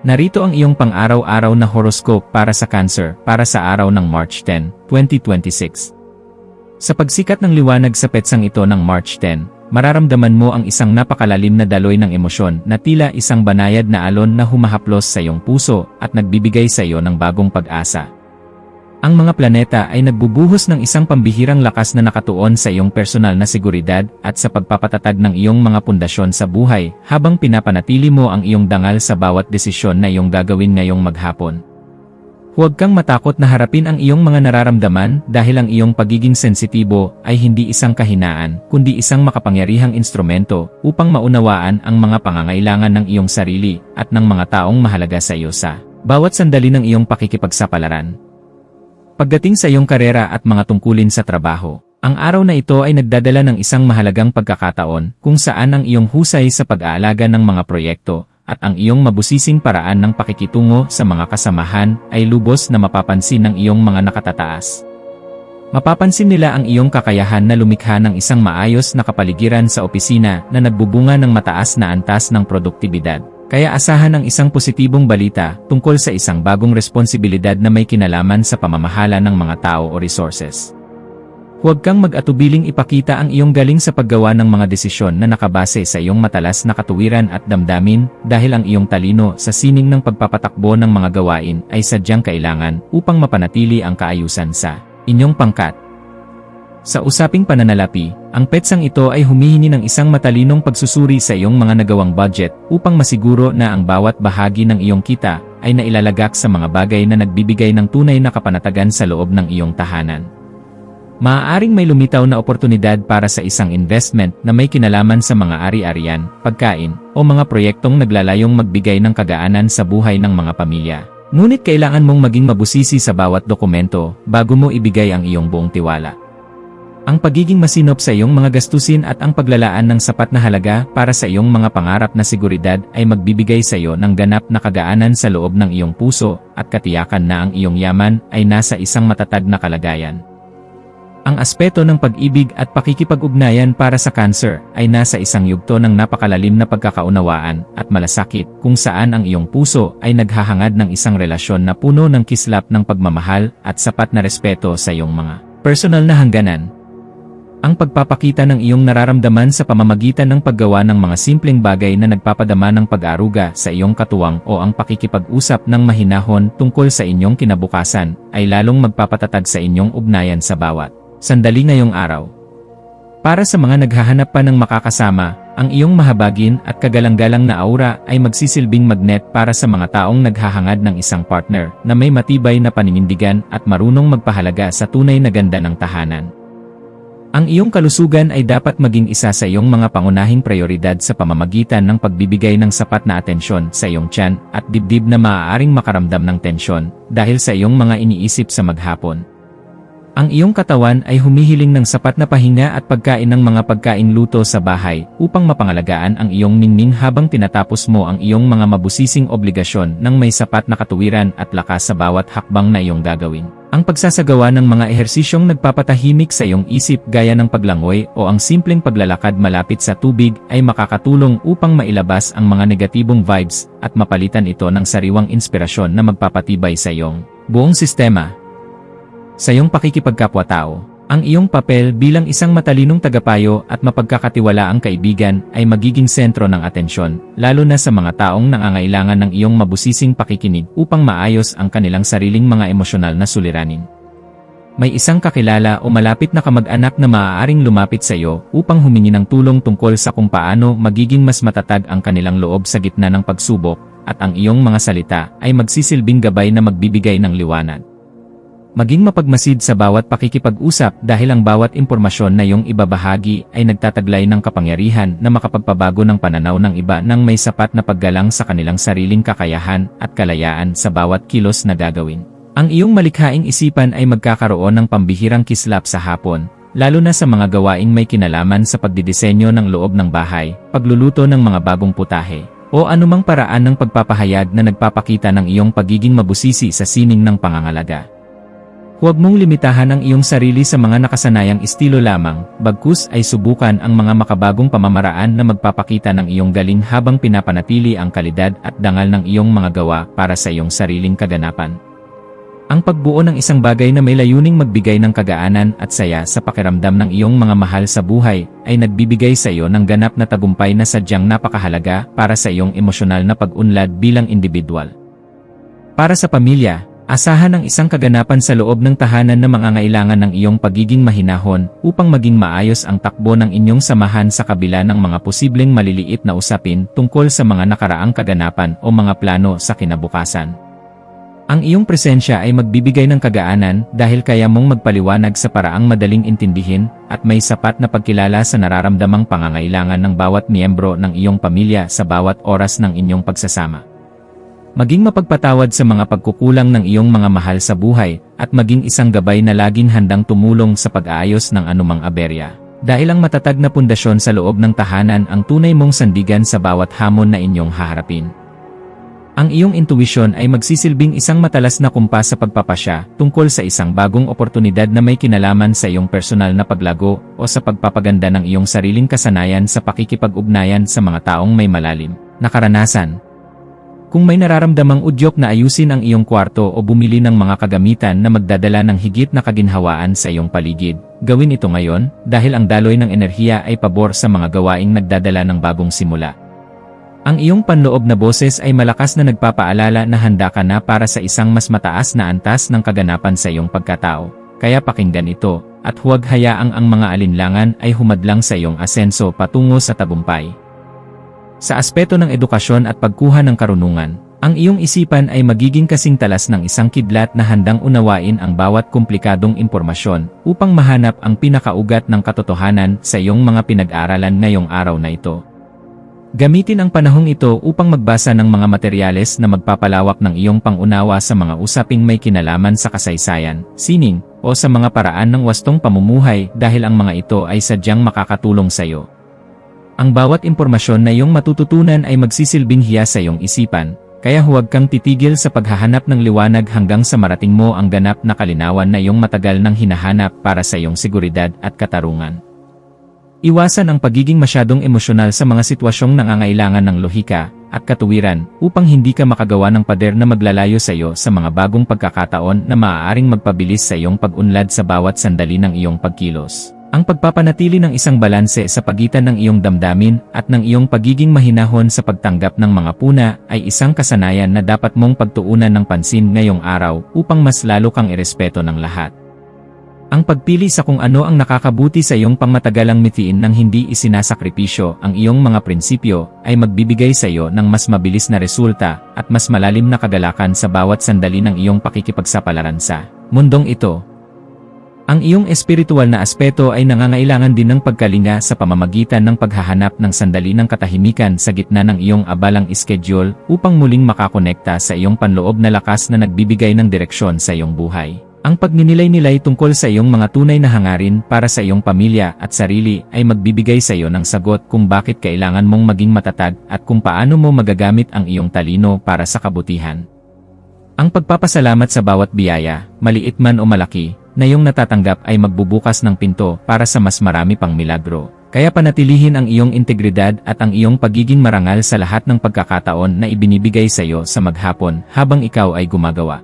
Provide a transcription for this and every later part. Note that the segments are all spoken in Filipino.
Narito ang iyong pang-araw-araw na horoscope para sa Cancer para sa araw ng March 10, 2026. Sa pagsikat ng liwanag sa petsang ito ng March 10, mararamdaman mo ang isang napakalalim na daloy ng emosyon na tila isang banayad na alon na humahaplos sa iyong puso at nagbibigay sa iyo ng bagong pag-asa. Ang mga planeta ay nagbubuhos ng isang pambihirang lakas na nakatuon sa iyong personal na seguridad at sa pagpapatatag ng iyong mga pundasyon sa buhay habang pinapanatili mo ang iyong dangal sa bawat desisyon na iyong gagawin ngayong maghapon. Huwag kang matakot na harapin ang iyong mga nararamdaman dahil ang iyong pagiging sensitibo ay hindi isang kahinaan kundi isang makapangyarihang instrumento upang maunawaan ang mga pangangailangan ng iyong sarili at ng mga taong mahalaga sa iyo sa bawat sandali ng iyong pakikipagsapalaran. Pagdating sa iyong karera at mga tungkulin sa trabaho, ang araw na ito ay nagdadala ng isang mahalagang pagkakataon kung saan ang iyong husay sa pag-aalaga ng mga proyekto at ang iyong mabusising paraan ng pakikitungo sa mga kasamahan ay lubos na mapapansin ng iyong mga nakatataas. Mapapansin nila ang iyong kakayahan na lumikha ng isang maayos na kapaligiran sa opisina na nagbubunga ng mataas na antas ng produktibidad. Kaya asahan ang isang positibong balita tungkol sa isang bagong responsibilidad na may kinalaman sa pamamahala ng mga tao o resources. Huwag kang mag-atubiling ipakita ang iyong galing sa paggawa ng mga desisyon na nakabase sa iyong matalas na katuwiran at damdamin dahil ang iyong talino sa sining ng pagpapatakbo ng mga gawain ay sadyang kailangan upang mapanatili ang kaayusan sa inyong pangkat. Sa usaping pananalapi, ang petsang ito ay humihingi ng isang matalinong pagsusuri sa iyong mga nagawang budget upang masiguro na ang bawat bahagi ng iyong kita ay nailalagak sa mga bagay na nagbibigay ng tunay na kapanatagan sa loob ng iyong tahanan. Maaaring may lumitaw na oportunidad para sa isang investment na may kinalaman sa mga ari-arian, pagkain, o mga proyektong naglalayong magbigay ng kagaanan sa buhay ng mga pamilya. Ngunit kailangan mong maging mabusisi sa bawat dokumento bago mo ibigay ang iyong buong tiwala. Ang pagiging masinop sa iyong mga gastusin at ang paglalaan ng sapat na halaga para sa iyong mga pangarap na seguridad ay magbibigay sa iyo ng ganap na kagaanan sa loob ng iyong puso at katiyakan na ang iyong yaman ay nasa isang matatag na kalagayan. Ang aspeto ng pag-ibig at pakikipag-ugnayan para sa Cancer ay nasa isang yugto ng napakalalim na pagkakaunawaan at malasakit kung saan ang iyong puso ay naghahangad ng isang relasyon na puno ng kislap ng pagmamahal at sapat na respeto sa iyong mga personal na hangganan. Ang pagpapakita ng iyong nararamdaman sa pamamagitan ng paggawa ng mga simpleng bagay na nagpapadama ng pag-aaruga sa iyong katuwang o ang pakikipag-usap ng mahinahon tungkol sa inyong kinabukasan ay lalong magpapatatag sa inyong ugnayan sa bawat sandali ngayong araw. Para sa mga naghahanap pa ng makakasama, ang iyong mahabagin at kagalang-galang na aura ay magsisilbing magnet para sa mga taong naghahangad ng isang partner na may matibay na paninindigan at marunong magpahalaga sa tunay na ganda ng tahanan. Ang iyong kalusugan ay dapat maging isa sa iyong mga pangunahing prioridad sa pamamagitan ng pagbibigay ng sapat na atensyon sa iyong tiyan at dibdib na maaaring makaramdam ng tensyon dahil sa iyong mga iniisip sa maghapon. Ang iyong katawan ay humihiling ng sapat na pahinga at pagkain ng mga pagkain luto sa bahay upang mapangalagaan ang iyong ningning habang tinatapos mo ang iyong mga mabusising obligasyon ng may sapat na katuwiran at lakas sa bawat hakbang na iyong gagawin. Ang pagsasagawa ng mga ehersisyong nagpapatahimik sa iyong isip gaya ng paglangoy o ang simpleng paglalakad malapit sa tubig ay makakatulong upang mailabas ang mga negatibong vibes at mapalitan ito ng sariwang inspirasyon na magpapatibay sa iyong buong sistema. Sa iyong pakikipagkapwa-tao, ang iyong papel bilang isang matalinong tagapayo at mapagkakatiwalaang kaibigan ay magiging sentro ng atensyon, lalo na sa mga taong nangangailangan ng iyong mabusising pakikinig upang maayos ang kanilang sariling mga emosyonal na suliranin. May isang kakilala o malapit na kamag-anak na maaaring lumapit sa iyo upang humingi ng tulong tungkol sa kung paano magiging mas matatag ang kanilang loob sa gitna ng pagsubok, at ang iyong mga salita ay magsisilbing gabay na magbibigay ng liwanag. Maging mapagmasid sa bawat pakikipag-usap dahil ang bawat impormasyon na iyong ibabahagi ay nagtataglay ng kapangyarihan na makapagpabago ng pananaw ng iba nang may sapat na paggalang sa kanilang sariling kakayahan at kalayaan sa bawat kilos na gagawin. Ang iyong malikhaing isipan ay magkakaroon ng pambihirang kislap sa hapon, lalo na sa mga gawaing may kinalaman sa pagdidisenyo ng loob ng bahay, pagluluto ng mga bagong putahe, o anumang paraan ng pagpapahayag na nagpapakita ng iyong pagiging mabusisi sa sining ng pangangalaga. Huwag mong limitahan ang iyong sarili sa mga nakasanayang estilo lamang, bagkus ay subukan ang mga makabagong pamamaraan na magpapakita ng iyong galing habang pinapanatili ang kalidad at dangal ng iyong mga gawa para sa iyong sariling kaganapan. Ang pagbuo ng isang bagay na may layuning magbigay ng kagaanan at saya sa pakiramdam ng iyong mga mahal sa buhay ay nagbibigay sa iyo ng ganap na tagumpay na sadyang napakahalaga para sa iyong emosyonal na pag-unlad bilang individual. Para sa pamilya, asahan ang isang kaganapan sa loob ng tahanan na mangangailangan ng iyong pagiging mahinahon upang maging maayos ang takbo ng inyong samahan sa kabila ng mga posibleng maliliit na usapin tungkol sa mga nakaraang kaganapan o mga plano sa kinabukasan. Ang iyong presensya ay magbibigay ng kagaanan dahil kaya mong magpaliwanag sa paraang madaling intindihin at may sapat na pagkilala sa nararamdamang pangangailangan ng bawat miyembro ng iyong pamilya sa bawat oras ng inyong pagsasama. Maging mapagpatawad sa mga pagkukulang ng iyong mga mahal sa buhay at maging isang gabay na laging handang tumulong sa pag-aayos ng anumang aberya. Dahil ang matatag na pundasyon sa loob ng tahanan ang tunay mong sandigan sa bawat hamon na inyong haharapin. Ang iyong intuwisyon ay magsisilbing isang matalas na kumpas sa pagpapasya tungkol sa isang bagong oportunidad na may kinalaman sa iyong personal na paglago o sa pagpapaganda ng iyong sariling kasanayan sa pakikipag-ugnayan sa mga taong may malalim na karanasan. Kung may nararamdamang udyok na ayusin ang iyong kwarto o bumili ng mga kagamitan na magdadala ng higit na kaginhawaan sa iyong paligid, gawin ito ngayon dahil ang daloy ng enerhiya ay pabor sa mga gawaing nagdadala ng bagong simula. Ang iyong panloob na boses ay malakas na nagpapaalala na handa ka na para sa isang mas mataas na antas ng kaganapan sa iyong pagkatao, kaya pakinggan ito, at huwag hayaang ang mga alinlangan ay humadlang sa iyong asenso patungo sa tagumpay. Sa aspeto ng edukasyon at pagkuha ng karunungan, ang iyong isipan ay magiging kasing talas ng isang kidlat na handang unawain ang bawat komplikadong impormasyon upang mahanap ang pinakaugat ng katotohanan sa iyong mga pinag-aralan ngayong araw na ito. Gamitin ang panahong ito upang magbasa ng mga materyales na magpapalawak ng iyong pangunawa sa mga usaping may kinalaman sa kasaysayan, sining, o sa mga paraan ng wastong pamumuhay dahil ang mga ito ay sadyang makakatulong sa iyo. Ang bawat impormasyon na iyong matututunan ay magsisilbing hiya sa iyong isipan, kaya huwag kang titigil sa paghahanap ng liwanag hanggang sa marating mo ang ganap na kalinawan na iyong matagal nang hinahanap para sa iyong seguridad at katarungan. Iwasan ang pagiging masyadong emosyonal sa mga sitwasyong nangangailangan ng lohika at katuwiran upang hindi ka makagawa ng pader na maglalayo sa iyo sa mga bagong pagkakataon na maaaring magpabilis sa iyong pag-unlad sa bawat sandali ng iyong pagkilos. Ang pagpapanatili ng isang balanse sa pagitan ng iyong damdamin at ng iyong pagiging mahinahon sa pagtanggap ng mga puna ay isang kasanayan na dapat mong pagtuunan ng pansin ngayong araw upang mas lalo kang irespeto ng lahat. Ang pagpili sa kung ano ang nakakabuti sa iyong pangmatagalang mithiin nang hindi isinasakripisyo ang iyong mga prinsipyo ay magbibigay sa iyo ng mas mabilis na resulta at mas malalim na kagalakan sa bawat sandali ng iyong pakikipagsapalaran sa mundong ito. Ang iyong espiritual na aspeto ay nangangailangan din ng pagkalinga sa pamamagitan ng paghahanap ng sandali ng katahimikan sa gitna ng iyong abalang schedule upang muling makakonekta sa iyong panloob na lakas na nagbibigay ng direksyon sa iyong buhay. Ang pagninilay-nilay tungkol sa iyong mga tunay na hangarin para sa iyong pamilya at sarili ay magbibigay sa iyo ng sagot kung bakit kailangan mong maging matatag at kung paano mo magagamit ang iyong talino para sa kabutihan. Ang pagpapasalamat sa bawat biyaya, maliit man o malaki, na iyong natatanggap ay magbubukas ng pinto para sa mas marami pang milagro. Kaya panatilihin ang iyong integridad at ang iyong pagiging marangal sa lahat ng pagkakataon na ibinibigay sa iyo sa maghapon habang ikaw ay gumagawa.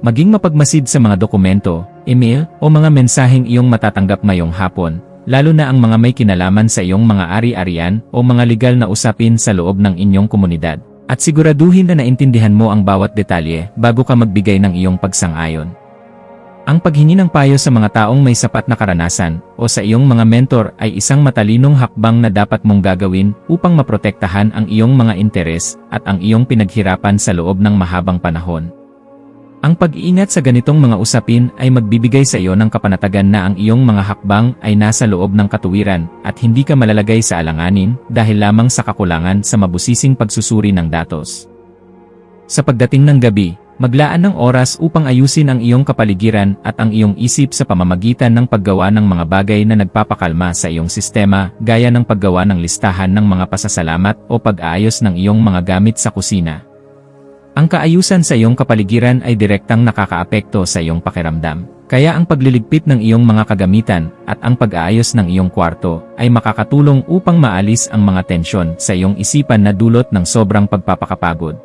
Maging mapagmasid sa mga dokumento, email, o mga mensaheng iyong matatanggap ngayong hapon, lalo na ang mga may kinalaman sa iyong mga ari-arian o mga legal na usapin sa loob ng inyong komunidad. At siguraduhin na naintindihan mo ang bawat detalye bago ka magbigay ng iyong pagsang-ayon. Ang paghingi ng payo sa mga taong may sapat na karanasan o sa iyong mga mentor ay isang matalinong hakbang na dapat mong gagawin upang maprotektahan ang iyong mga interes at ang iyong pinaghirapan sa loob ng mahabang panahon. Ang pag-iingat sa ganitong mga usapin ay magbibigay sa iyo ng kapanatagan na ang iyong mga hakbang ay nasa loob ng katuwiran at hindi ka malalagay sa alanganin dahil lamang sa kakulangan sa mabusising pagsusuri ng datos. Sa pagdating ng gabi, maglaan ng oras upang ayusin ang iyong kapaligiran at ang iyong isip sa pamamagitan ng paggawa ng mga bagay na nagpapakalma sa iyong sistema gaya ng paggawa ng listahan ng mga pasasalamat o pag-aayos ng iyong mga gamit sa kusina. Ang kaayusan sa iyong kapaligiran ay direktang nakakaapekto sa iyong pakiramdam. Kaya ang pagliligpit ng iyong mga kagamitan at ang pag-aayos ng iyong kwarto ay makakatulong upang maalis ang mga tensyon sa iyong isipan na dulot ng sobrang pagpapakapagod.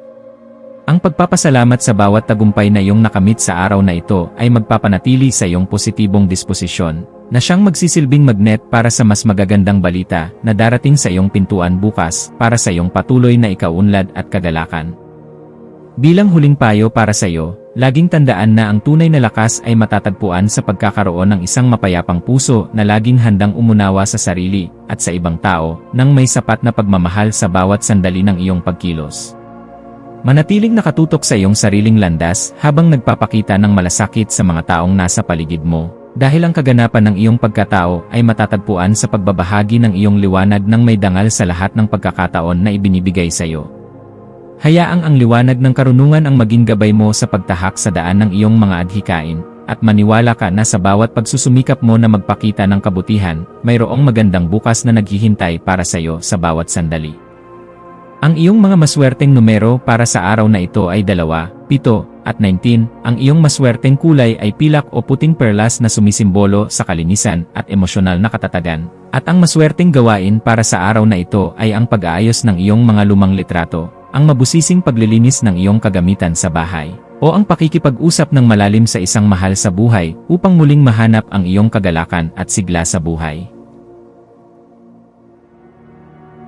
Ang pagpapasalamat sa bawat tagumpay na iyong nakamit sa araw na ito ay magpapanatili sa iyong positibong disposisyon na siyang magsisilbing magnet para sa mas magagandang balita na darating sa iyong pintuan bukas para sa iyong patuloy na ikaunlad at kagalakan. Bilang huling payo para sa iyo, laging tandaan na ang tunay na lakas ay matatagpuan sa pagkakaroon ng isang mapayapang puso na laging handang umunawa sa sarili at sa ibang tao nang may sapat na pagmamahal sa bawat sandali ng iyong pagkilos. Manatiling nakatutok sa iyong sariling landas habang nagpapakita ng malasakit sa mga taong nasa paligid mo, dahil ang kaganapan ng iyong pagkatao ay matatagpuan sa pagbabahagi ng iyong liwanag ng may dangal sa lahat ng pagkakataon na ibinibigay sa iyo. Hayaang ang liwanag ng karunungan ang maging gabay mo sa pagtahak sa daan ng iyong mga adhikain, at maniwala ka na sa bawat pagsusumikap mo na magpakita ng kabutihan, mayroong magandang bukas na naghihintay para sa iyo sa bawat sandali. Ang iyong mga maswerteng numero para sa araw na ito ay 2, 7, at 19. Ang iyong maswerteng kulay ay pilak o puting perlas na sumisimbolo sa kalinisan at emosyonal na katatagan. At ang maswerteng gawain para sa araw na ito ay ang pag-aayos ng iyong mga lumang litrato, ang mabusising paglilinis ng iyong kagamitan sa bahay, o ang pakikipag-usap ng malalim sa isang mahal sa buhay upang muling mahanap ang iyong kagalakan at sigla sa buhay.